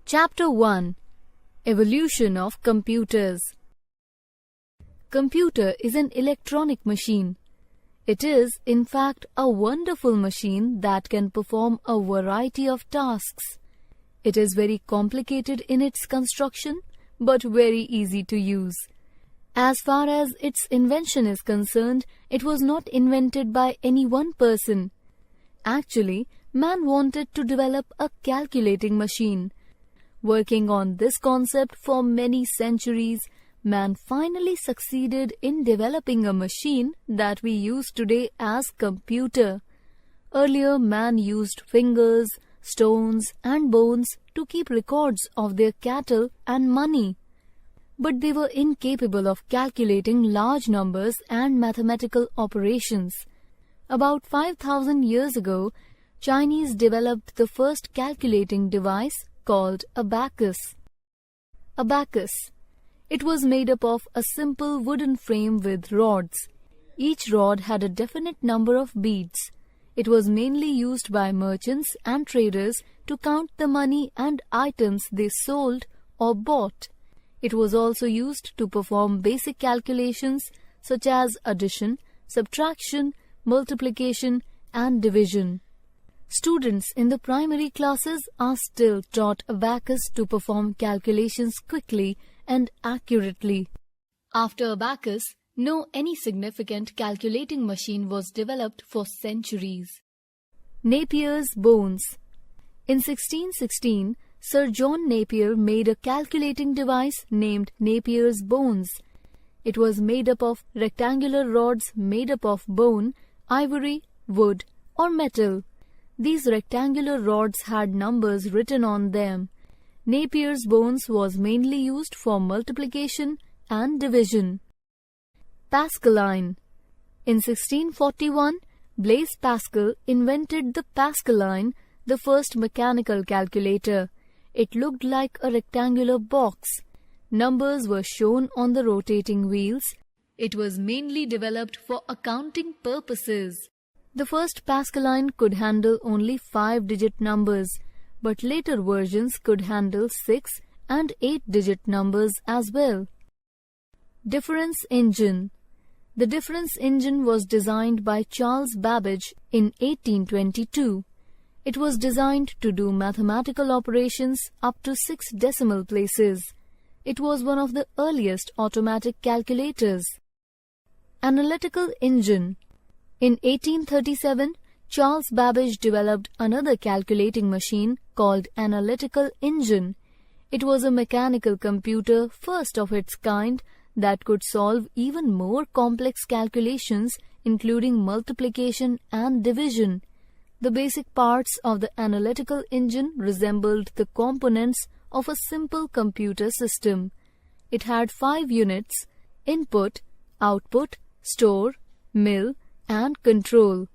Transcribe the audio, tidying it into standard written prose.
Chapter 1. Evolution of Computers. Computer is an electronic machine. It is, in fact, a wonderful machine that can perform a variety of tasks. It is very complicated in its construction, but very easy to use. As far as its invention is concerned, it was not invented by any one person. Actually, man wanted to develop a calculating machine. Working on this concept for many centuries, man finally succeeded in developing a machine that we use today as computer. Earlier, man used fingers, stones and bones to keep records of their cattle and money. But they were incapable of calculating large numbers and mathematical operations. About 5,000 years ago, Chinese developed the first calculating device called abacus. Abacus. It was made up of a simple wooden frame with rods. Each rod had a definite number of beads. It was mainly used by merchants and traders to count the money and items they sold or bought. It was also used to perform basic calculations such as addition, subtraction, multiplication, and division. Students in the primary classes are still taught abacus to perform calculations quickly and accurately. After abacus, no any significant calculating machine was developed for centuries. Napier's bones. In 1616, Sir John Napier made a calculating device named Napier's bones. It was made up of rectangular rods made up of bone, ivory, wood, or metal. These rectangular rods had numbers written on them. Napier's bones was mainly used for multiplication and division. Pascaline. In 1641, Blaise Pascal invented the Pascaline, the first mechanical calculator. It looked like a rectangular box. Numbers were shown on the rotating wheels. It was mainly developed for accounting purposes. The first Pascaline could handle only 5-digit numbers, but later versions could handle 6 and 8-digit numbers as well. Difference engine. The difference engine was designed by Charles Babbage in 1822. It was designed to do mathematical operations up to 6 decimal places. It was one of the earliest automatic calculators. Analytical engine. In 1837, Charles Babbage developed another calculating machine called analytical engine. It was a mechanical computer first of its kind that could solve even more complex calculations, including multiplication and division. The basic parts of the analytical engine resembled the components of a simple computer system. It had 5 units: input, output, store, mill, and control.